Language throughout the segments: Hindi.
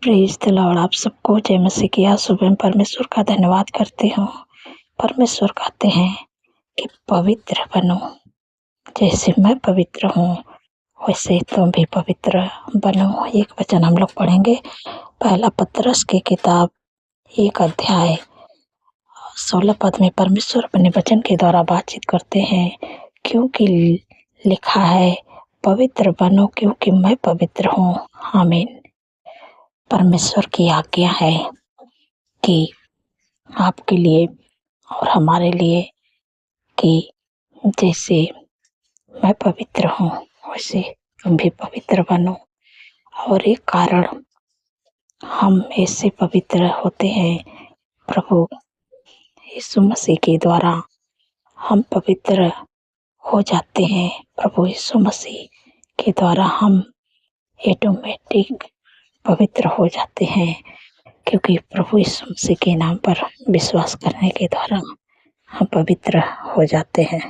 Praise the Lord. आप सबको जय मसीह की। आज सुबह में परमेश्वर का धन्यवाद करती हूँ। परमेश्वर कहते हैं कि पवित्र बनो, जैसे मैं पवित्र हूँ वैसे तुम भी पवित्र बनो। एक वचन हम लोग पढ़ेंगे, पहला पतरस की किताब 1 अध्याय 16 पद में परमेश्वर अपने वचन के द्वारा बातचीत करते हैं। क्योंकि लिखा है, पवित्र बनो क्योंकि मैं पवित्र हूँ। आमीन। परमेश्वर की आज्ञा है कि आपके लिए और हमारे लिए कि जैसे मैं पवित्र हूँ वैसे तुम भी पवित्र बनो। और एक कारण हम ऐसे पवित्र होते हैं, प्रभु यीशु मसीह के द्वारा हम पवित्र हो जाते हैं। प्रभु यीशु मसीह के द्वारा हम ऑटोमेटिक पवित्र हो जाते हैं, क्योंकि प्रभु यीशु मसीह के नाम पर विश्वास करने के द्वारा हम पवित्र हो जाते हैं।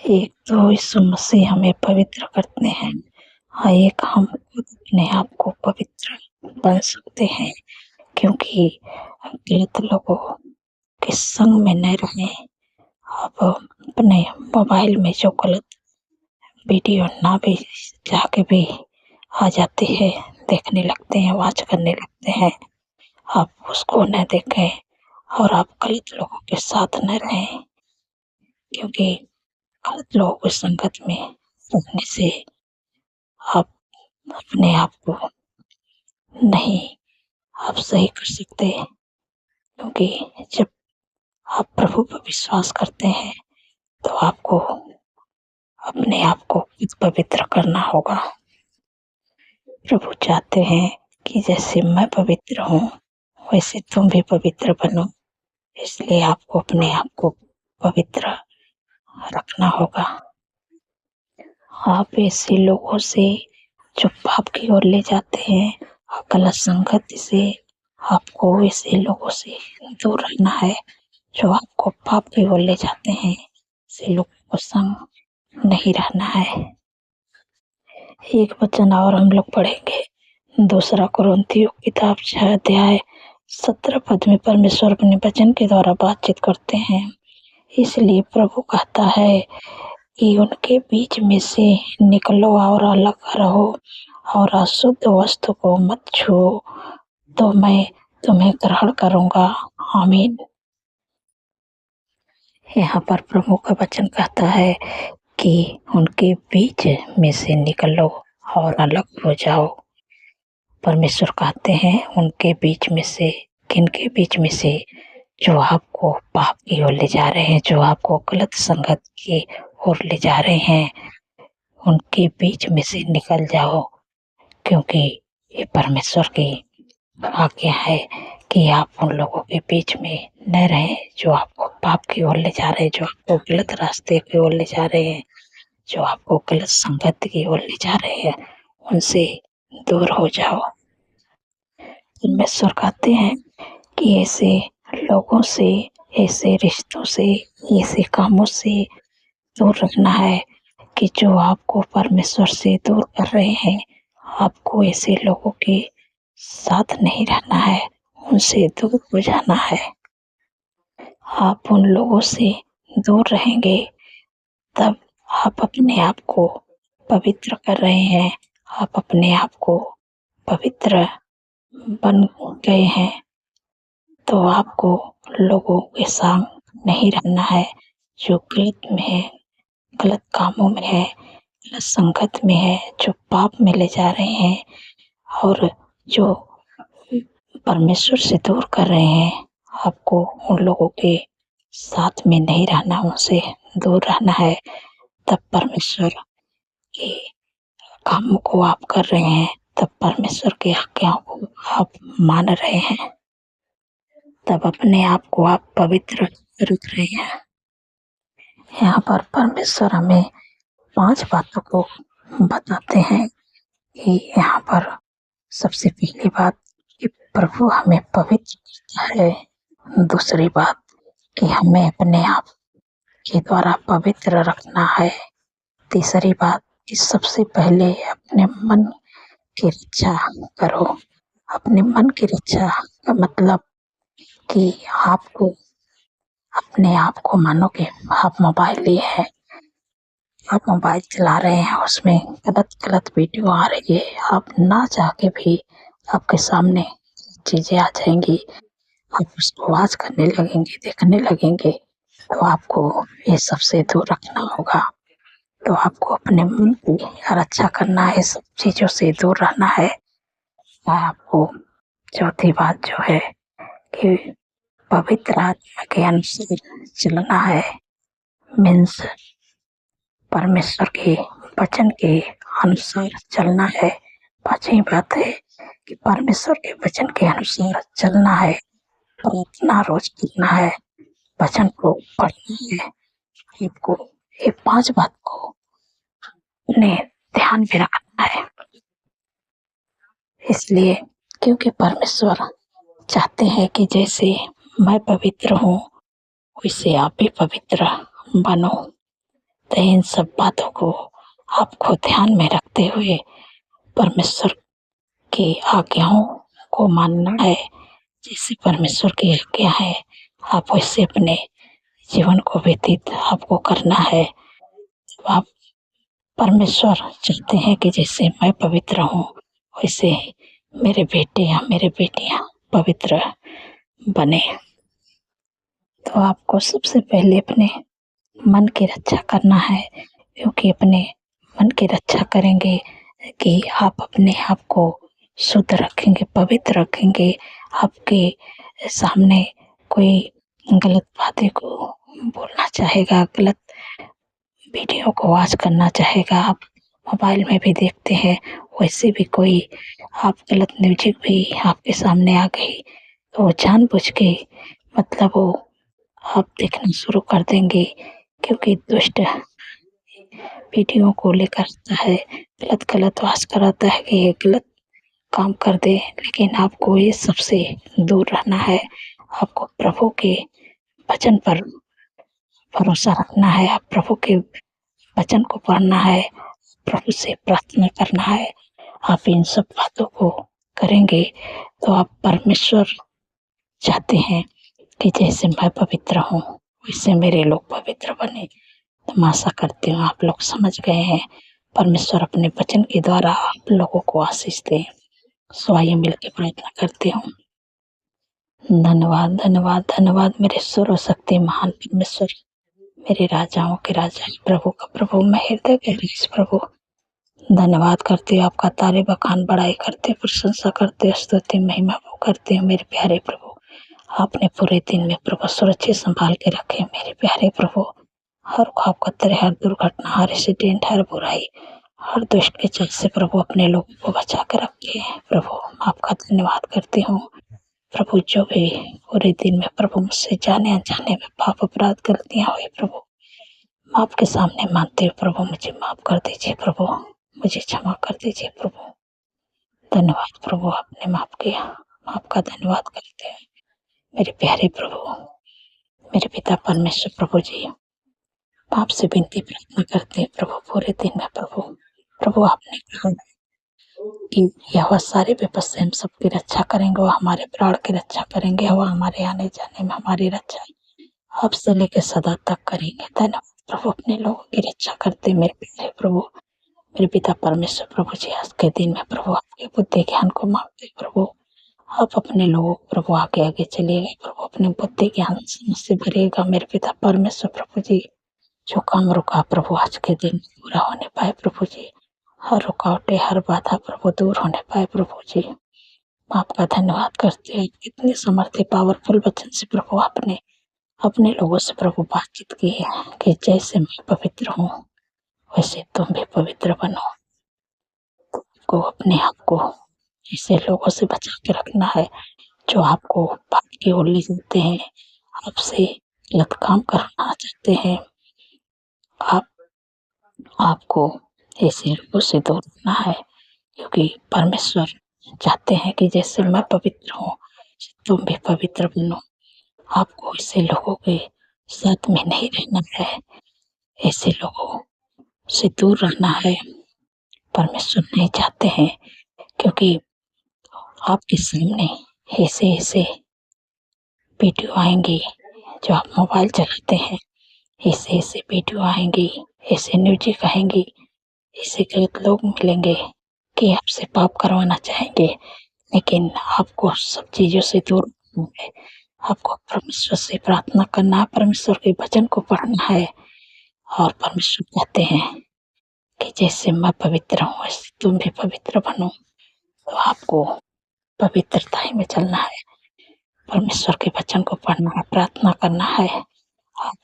एक तो यीशु मसीह हमें पवित्र करते हैं और एक हम खुद अपने आप को पवित्र बन सकते हैं, क्योंकि गलत लोगों के संग में न रहें। अब अपने मोबाइल में जो गलत वीडियो ना भी जाके भी आ जाती है, देखने लगते हैं, वॉच करने लगते हैं, आप उसको न देखें और आप गलत लोगों के साथ न रहें, क्योंकि गलत लोगों की संगत में रहने से आप अपने आप को नहीं आप सही कर सकते। क्योंकि जब आप प्रभु पर विश्वास करते हैं तो आपको अपने आप को खुद पवित्र करना होगा। प्रभु चाहते हैं कि जैसे मैं पवित्र हूँ वैसे तुम भी पवित्र बनो, इसलिए आपको अपने आप को पवित्र रखना होगा। आप ऐसे लोगों से जो पाप की ओर ले जाते हैं और गलत संगत से, आपको ऐसे लोगों से दूर रहना है जो आपको पाप की ओर ले जाते हैं। ऐसे लोगों को संग नहीं रहना है। एक वचन और हम लोग पढ़ेंगे, 2 कुरिन्थियों किताब 6 अध्याय 17 पद में परमेश्वर अपने वचन के द्वारा बातचीत करते हैं। इसलिए प्रभु कहता है कि उनके बीच में से निकलो और अलग रहो और अशुद्ध वस्तु को मत छुओ, तो मैं तुम्हें ग्रहण करूँगा। आमीन। यहाँ पर प्रभु का वचन कहता है कि उनके बीच में से निकलो और अलग हो जाओ। परमेश्वर कहते हैं उनके बीच में से, किनके बीच में से? जो आपको पाप की ओर ले जा रहे हैं, जो आपको गलत संगत की ओर ले जा रहे हैं, उनके बीच में से निकल जाओ। क्योंकि ये परमेश्वर की आज्ञा है कि आप उन लोगों के बीच में न रहें जो आपको पाप की ओर ले जा रहे हैं, जो आपको गलत रास्ते की ओर ले जा रहे हैं, जो आपको गलत संगत की ओर ले जा रहे हैं, उनसे दूर हो जाओ। परमेश्वर कहते हैं कि ऐसे लोगों से, ऐसे रिश्तों से, ऐसे कामों से दूर रखना है कि जो आपको परमेश्वर से दूर कर रहे हैं। आपको ऐसे लोगों के साथ नहीं रहना है, उनसे दूर हो जाना है। आप उन लोगों से दूर रहेंगे तब आप अपने आप को पवित्र कर रहे हैं, आप अपने आप को पवित्र बन गए हैं। तो आपको लोगों के संग नहीं रहना है जो गलत में है, गलत कामों में है, गलत संगत में है, जो पाप में ले जा रहे हैं और जो परमेश्वर से दूर कर रहे हैं। आपको उन लोगों के साथ में नहीं रहना, उनसे दूर रहना है। तब परमेश्वर के कामों को आप कर रहे हैं, तब परमेश्वर की आज्ञाओं को आप मान रहे हैं, तब अपने आप को आप पवित्र रख रहे हैं। यहाँ पर परमेश्वर हमें 5 बातों को बताते हैं कि यहाँ पर सबसे पहली बात कि प्रभु हमें पवित्र करता है। दूसरी बात कि हमें अपने आप के द्वारा पवित्र रखना है। तीसरी बात कि सबसे पहले अपने मन की रक्षा करो। अपने मन की रक्षा का मतलब कि आपको अपने आप को मानो कि आप मोबाइल लिए हैं, आप मोबाइल चला रहे हैं, उसमें गलत-गलत वीडियो आ रही है, आप ना चाह के भी आपके सामने चीज़ें आ जाएँगी, आप उसको वॉच करने लगेंगे, देखने लगेंगे, तो आपको ये सब से दूर रखना होगा। तो आपको अपने मन की रक्षा करना है, सब चीज़ों से दूर रहना है। आपको चौथी बात जो है कि पवित्र आत्मा के अनुसार चलना है, मीन्स परमेश्वर के वचन के अनुसार चलना है। 5वीं बात है कि परमेश्वर के वचन के अनुसार चलना है, प्रार्थना रोज करना है, वचन को पढ़ना है। आपको ये 5 बात को अपने ध्यान में रखना है। इसलिए क्योंकि परमेश्वर चाहते हैं कि जैसे मैं पवित्र हूँ, वैसे आप भी पवित्र बनो। तो इन सब बातों को आपको ध्यान में रखते हुए परमेश्वर की आज्ञाओं को मानना है। जैसे परमेश्वर की आज्ञा है, आप वैसे अपने जीवन को व्यतीत आपको करना है। आप परमेश्वर चाहते हैं कि जैसे मैं पवित्र हूँ, वैसे मेरे बेटे या मेरे बेटियाँ पवित्र बने। तो आपको सबसे पहले अपने मन की रक्षा करना है, क्योंकि अपने मन की रक्षा करेंगे कि आप अपने आप को शुद्ध रखेंगे, पवित्र रखेंगे। आपके सामने कोई गलत बातें को बोलना चाहेगा, गलत वीडियो को वॉच करना चाहेगा, आप मोबाइल में भी देखते हैं, वैसे भी कोई आप गलत म्यूजिक भी आपके सामने आ गई, तो जानबूझ के मतलब वो आप देखना शुरू कर देंगे, क्योंकि दुष्ट वीडियो को लेकर आता है, गलत वॉच कराता है कि ये गलत काम कर दे। लेकिन आपको ये सबसे दूर रहना है। आपको प्रभु के वचन पर भरोसा रखना है, आप प्रभु के वचन को पढ़ना है, प्रभु से प्रार्थना करना है। आप इन सब बातों को करेंगे तो आप परमेश्वर चाहते हैं कि जैसे मैं पवित्र हूँ, वैसे मेरे लोग पवित्र बने। तो मैं आशा करती हूँ आप लोग समझ गए हैं। परमेश्वर अपने वचन के द्वारा आप लोगों को आशीष दें। सो आइए मिलकर प्रार्थना करती हूँ। धन्यवाद, धन्यवाद, धन्यवाद मेरे सर्वशक्ति महान परमेश्वर, मेरे राजाओं के राजा, प्रभु का प्रभु, मैं हृदय गहराई प्रभु धन्यवाद करते हो, आपका तारे बखान बढ़ाई करते, प्रशंसा करते, स्तुति महिमा वो करते हो मेरे प्यारे प्रभु। आपने पूरे दिन में प्रभु सुरक्षित संभाल के रखे मेरे प्यारे प्रभु। हर ख्वाब खतरे, हर दुर्घटना, हर एक्सीडेंट, हर बुराई, हर दुष्ट के चल से प्रभु अपने लोगों को बचा के रखे प्रभु। आपका धन्यवाद करती हूँ प्रभु। जो भी पूरे दिन में प्रभु मुझसे जाने अनजाने में पाप अपराध गलतियाँ हुई प्रभु, आपके सामने मानते हुए प्रभु मुझे माफ कर दीजिए प्रभु, मुझे क्षमा कर दीजिए प्रभु। धन्यवाद प्रभु, आपने माफ किया। आपका धन्यवाद करते हैं मेरे प्यारे प्रभु, मेरे पिता परमेश्वर प्रभु जी। आपसे विनती प्रार्थना करते हैं प्रभु पूरे दिन में प्रभु। प्रभु आपने कहा कि यहोवा सारे विपद से हम सबकी रक्षा करेंगे, वो हमारे प्राण की रक्षा करेंगे, वो हमारे आने जाने में हमारी रक्षा अब से लेकर सदा तक करेंगे। धन्यवाद प्रभु, अपने लोगों की रक्षा करते मेरे प्यारे प्रभु, मेरे पिता परमेश्वर प्रभु जी। आज के दिन में प्रभु आपके बुद्धि ज्ञान को मांगते प्रभु, आप अपने लोगों प्रभु आगे आगे चलिएगा प्रभु, अपने बुद्धि ज्ञान से भरिएगा मेरे पिता परमेश्वर प्रभु जी। जो काम रुका प्रभु आज के दिन पूरा होने पाए प्रभु जी, हर रुकावटें, हर बाधा प्रभु दूर होने पाए प्रभु जी। आपका धन्यवाद करते हैं, इतने समर्थ पावरफुल वचन से प्रभु आपने अपने लोगों से प्रभु बातचीत की है कि जैसे मैं पवित्र हूँ, वैसे तुम भी पवित्र बनो। को अपने आप को ऐसे लोगों से बचा के रखना है जो आपको पाप की ओर ले जाते हैं, आपसे गलत काम करना चाहते हैं। आपको ऐसे लोगों से दूर रहना है, क्योंकि परमेश्वर चाहते हैं कि जैसे मैं पवित्र हूँ, तुम भी पवित्र बनो। आपको ऐसे लोगों के साथ में नहीं रहना है, ऐसे लोगों से दूर रहना है। परमेश्वर नहीं चाहते हैं, क्योंकि आपके सामने ऐसे ऐसे वीडियो आएंगी, जो आप मोबाइल चलाते हैं ऐसे ऐसे वीडियो आएंगी, ऐसे न्यूज़ आएंगी, ऐसे गलत लोग मिलेंगे कि आपसे पाप करवाना चाहेंगे, लेकिन आपको सब चीज़ों से दूर रहना है। आपको परमेश्वर से प्रार्थना करना है, परमेश्वर के वचन को पढ़ना है। और परमेश्वर कहते हैं कि जैसे मैं पवित्र हूँ वैसे तुम भी पवित्र बनो। तो आपको पवित्रता ही में चलना है, परमेश्वर के वचन को पढ़ना है, प्रार्थना करना है। आप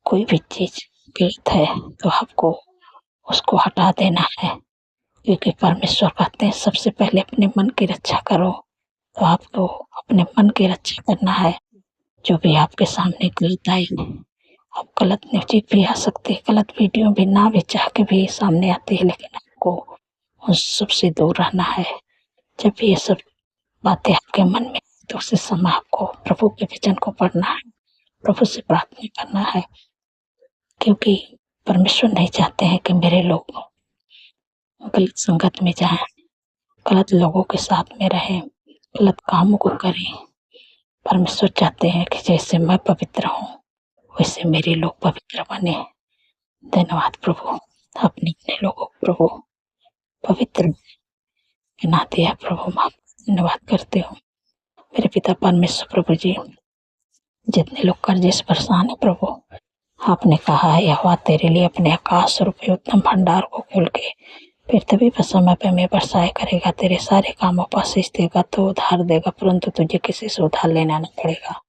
कोई भी चीज़ गलत है तो आपको उसको हटा देना है, क्योंकि परमेश्वर कहते हैं सबसे पहले अपने मन की रक्षा करो। तो आपको अपने मन की रक्षा करना है। जो भी आपके सामने गलत आए, अब गलत न्यूज़ भी आ सकती है, गलत वीडियो भी ना भी चाह के भी सामने आती है, लेकिन आपको उन सब से दूर रहना है। जब भी ये सब बातें आपके मन में तो उस समय आपको प्रभु के वचन को पढ़ना है, प्रभु से प्रार्थना करना है, क्योंकि परमेश्वर नहीं चाहते हैं कि मेरे लोग गलत संगत में जाएं, गलत लोगों के साथ में रहें, गलत कामों को करें। परमेश्वर चाहते हैं कि जैसे मैं पवित्र हूँ वैसे मेरे लोग पवित्र बने। धन्यवाद प्रभु, अपने अपने लोगों को प्रभु पवित्र बना दिया प्रभु। मैं धन्यवाद करती हूँ मेरे पिता परमेश्वर। प्रभु जी, जितने लोग कर्जे से परेशान है प्रभु, आपने कहा है यहोवा तेरे लिए अपने आकाश रूपी उत्तम भंडार को खोल के फिर तभी पर समय पे मैं बरसाए करेगा, तेरे सारे कामों पर आशीष देगा, तो उधार देगा, परंतु तुझे किसी से उधार लेना न पड़ेगा।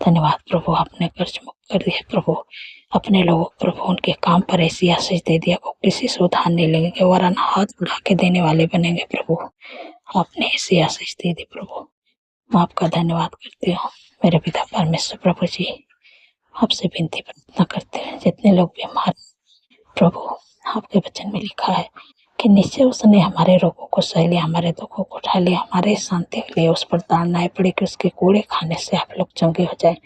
धन्यवाद प्रभु, आपने कर्ज मुक्त कर दिया प्रभु, अपने लोगों प्रभु उनके काम पर ऐसी आशीष दे दिया वो किसी से उधार नहीं लेंगे, वरन हाथ बढ़ा के देने वाले बनेंगे प्रभु। आपने ऐसी आशीष दे दी प्रभु, मैं आपका धन्यवाद करती हूँ मेरे पिता परमेश्वर। प्रभु जी, आपसे विनती प्रार्थना करते हैं जितने लोग बीमार प्रभु, आपके वचन में लिखा है कि निश्चय उसने हमारे रोगों को सह लिया, हमारे दुखों को उठा लिया, हमारे शांति के लिए उस पर ताड़ना पड़े कि उसके कूड़े खाने से आप लोग चंगे हो जाए।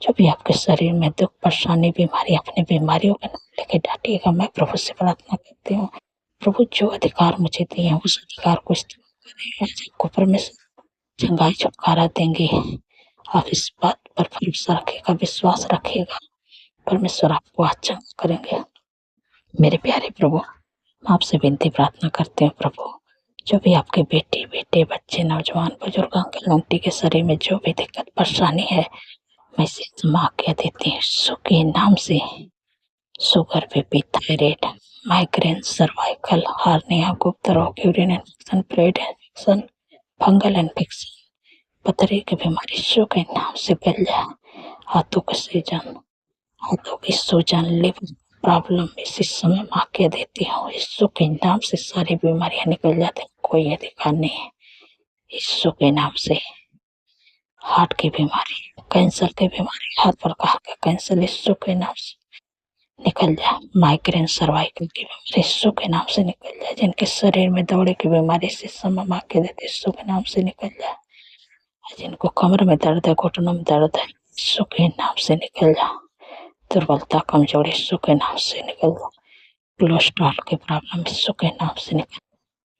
जो भी आपके शरीर में दुख परेशानी बीमारी, अपनी बीमारियों का नाम लेके डांटिएगा। मैं प्रभु से प्रार्थना करती हूँ प्रभु, जो अधिकार मुझे दिए हैं उस अधिकार को इस्तेमाल करें, आपको परमेश्वर चंगाई छुटकारा देंगे। आप इस बात पर भरोसा रखिएगा, विश्वास रखिएगा, परमेश्वर आपको अच्छा करेंगे। मेरे प्यारे प्रभु, मैं आपसे विनती प्रार्थना करते हैं प्रभु, जो भी आपके बेटी बेटे बच्चे नौजवान बुजुर्ग अंकल आंटी के शरीर में जो भी दिक्कत परेशानी है, मैं इसे क्षमा कह देती हूँ यीशु के नाम से। Sugar, BP, thyroid, migraine, cervical, hernia, गुप्त रोग, urine infection, blood infection, fungal infection, पथरी की बीमारी यीशु के नाम से गल जाए। हाथों के सूजन, हाथों की सूजन, लिवर प्रॉब्लम इसी समय माँ कह देती हूँ यीशु के नाम से सारी बीमारियां निकल जाती, कोई अधिकार नहीं है यीशु के नाम से। हार्ट की बीमारी, कैंसर की बीमारी, हाथ पर का कैंसर यीशु के नाम से निकल जाए। माइग्रेन, सर्वाइकल की बीमारी यीशु के नाम से निकल जाए। जिनके शरीर में दौरे की बीमारी से समय माँ कह देते यीशु के नाम से निकल जाए। जिनको कमर में दर्द है, घुटनों में दर्द है, यीशु के नाम से निकल जाए। दुर्बलता कमजोरी यीशु के नाम से निकल जाए। कोलेस्ट्रॉल की प्रॉब्लम यीशु के नाम से निकल,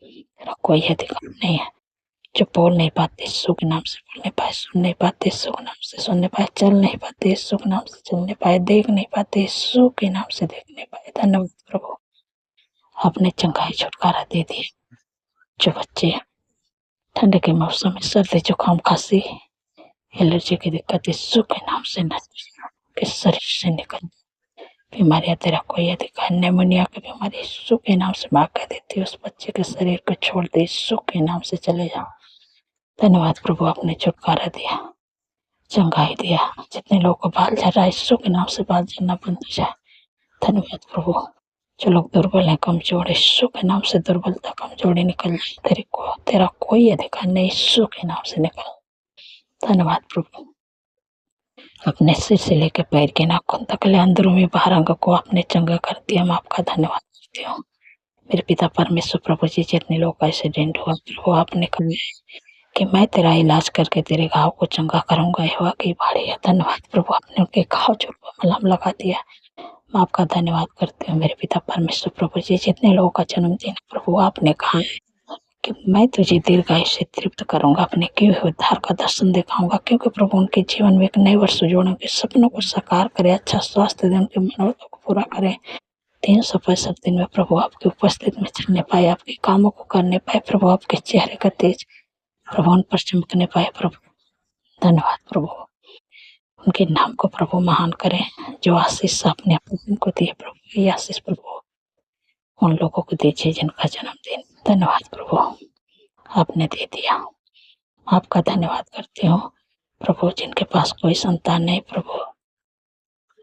तेरा कोई अधिकार नहीं है। जो बोल नहीं पाते यीशु के नाम से बोल नहीं पाए, सुन नहीं पाते यीशु के नाम से सुन नहीं पाए, चल नहीं पाते यीशु के नाम से चल नहीं पाए, देख नहीं पाते यीशु के नाम से देख नहीं पाए। धन्यवाद प्रभु, आपने चंगाई छुटकारा दे दिया। जो बच्चे ठंड के मौसम में सर्दी जुकाम खांसी एलर्जी की दिक्कत यीशु के नाम से न के शरीर से निकल, बीमारियां तेरा कोई अधिकार। निमोनिया की बीमारी यीशु के नाम से माँ कह देती है उस बच्चे के शरीर को छोड़ दे, यीशु के नाम से चले जाओ। धन्यवाद प्रभु, आपने छुटकारा दिया, चंगाई दिया। जितने लोगों को बाल झड़ रहा है यीशु के नाम से बाल झड़ना बंद हो जाए। धन्यवाद प्रभु, जो लोग दुर्बल हैं कमजोर यीशु के नाम से दुर्बलता कमजोरी निकल जाए। तेरा कोई अधिकार नहीं, यीशु के नाम से निकल। धन्यवाद प्रभु, अपने सिर से लेकर पैर के नाखून तक ले अंदरूनी बाहर अंग को आपने चंगा कर दिया। मैं आपका धन्यवाद करती हूँ मेरे पिता परमेश्वर। प्रभु जी, जितने लोग का एक्सीडेंट हुआ प्रभु, आपने कहा कि मैं तेरा इलाज करके तेरे घाव को चंगा करूंगा, यहोवा की बाड़ी है। धन्यवाद प्रभु, आपने उनके घाव जोड़ पर मलहम लगा दिया। मैं आपका धन्यवाद करती हूँ मेरे पिता परमेश्वर। प्रभु जी, जितने लोगों का जन्मदिन प्रभु, आपने कहा है कि मैं तुझे दीर्घायु से तृप्त करूँगा, अपने किए हुए उद्धार का दर्शन दिखाऊँगा, क्योंकि प्रभु उनके जीवन में एक नए वर्ष जोड़े, उनके सपनों को साकार करे, अच्छा स्वास्थ्य दे, उनकी मनोरथ को पूरा करें। 365 दिन में प्रभु आपकी उपस्थिति में चलने पाए, आपके कामों को करने पाए प्रभु, आपके चेहरे का तेज प्रभु उन पर चमकने पाए प्रभु। धन्यवाद प्रभु, उनके नाम को प्रभु महान करें। जो आशीष आपने अपने को दिए प्रभु, ये आशीष प्रभु उन लोगों को दीजिए जिनका जन्मदिन। धन्यवाद प्रभु, आपने दे दिया, आपका धन्यवाद करती हूँ प्रभु। जिनके पास कोई संतान नहीं प्रभु,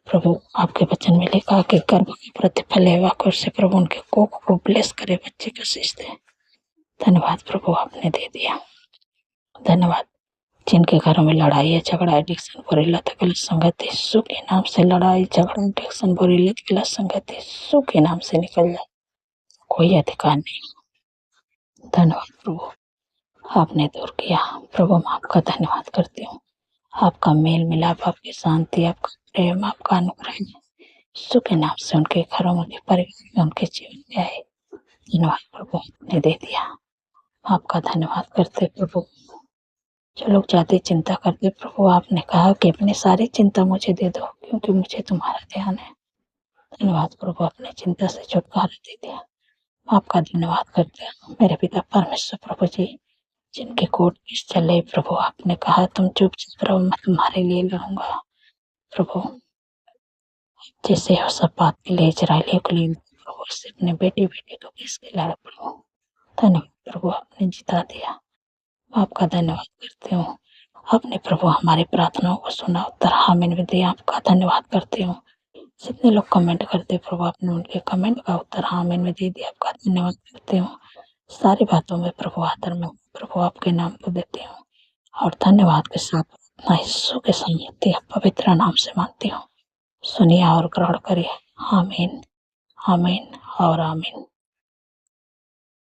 प्रभु आपके वचन में लिखा कि गर्भ के प्रतिफल है वाकुर से प्रभु उनके कोख को ब्लेस करे, बच्चे का शीश दे। धन्यवाद प्रभु, आपने दे दिया। धन्यवाद, जिनके घरों में लड़ाई है, झगड़ा, एडिक्शन, बुरी लत, गलत संगति, यीशु के नाम से लड़ाई, झगड़ा, एडिक्शन, बुरी लत, गलत संगति यीशु के नाम से निकल जाए, कोई अधिकार नहीं। धन्यवाद प्रभु, आपने दूर किया प्रभु, मैं आपका धन्यवाद करती हूँ। आपका मेल मिलाप, आपकी शांति, आपका प्रेम, आपका अनुग्रह यीशु के नाम से उनके घरों में, उनके परिवार में, उनके जीवन में आए। धन्यवाद प्रभु, आपने दे दिया, आपका धन्यवाद करते प्रभु। जो लोग ज्यादा चिंता करते प्रभु, आपने कहा कि अपनी सारी चिंता मुझे दे दो, क्योंकि मुझे तुम्हारा ध्यान है। धन्यवाद प्रभु, अपनी चिंता से छुटकारा दे दिया, आपका धन्यवाद करते हैं। मेरे पिता परमेश्वर प्रभु जी, जिनके कोर्ट केस चले प्रभु, आपने कहा तुम चुपचाप रहो, मैं तुम्हारे लिए लड़ूंगा प्रभु। जैसे हो सब बात के लिए इजरायलियों के लिए प्रभु, से अपने बेटे को किसके लड़ा प्रभु। धन्यवाद प्रभु, आपने जिता दिया, आपका धन्यवाद करती हूँ। आपने प्रभु हमारी प्रार्थनाओं को सुना, उत्तर आमीन में दिया, आपका धन्यवाद करती हूँ। जितने लोग कमेंट करते प्रभु, आपने उनके कमेंट का उत्तर आमीन में दे दिया, आपका धन्यवाद करती हूँ। सारी बातों में प्रभु आदर में प्रभु आपके नाम को देती हूँ, और धन्यवाद के साथ अपना यीशु के सामर्थ्य पवित्र नाम से मानती हूँ। सुनिए और ग्रहण करिए। आमीन, आमीन और आमीन।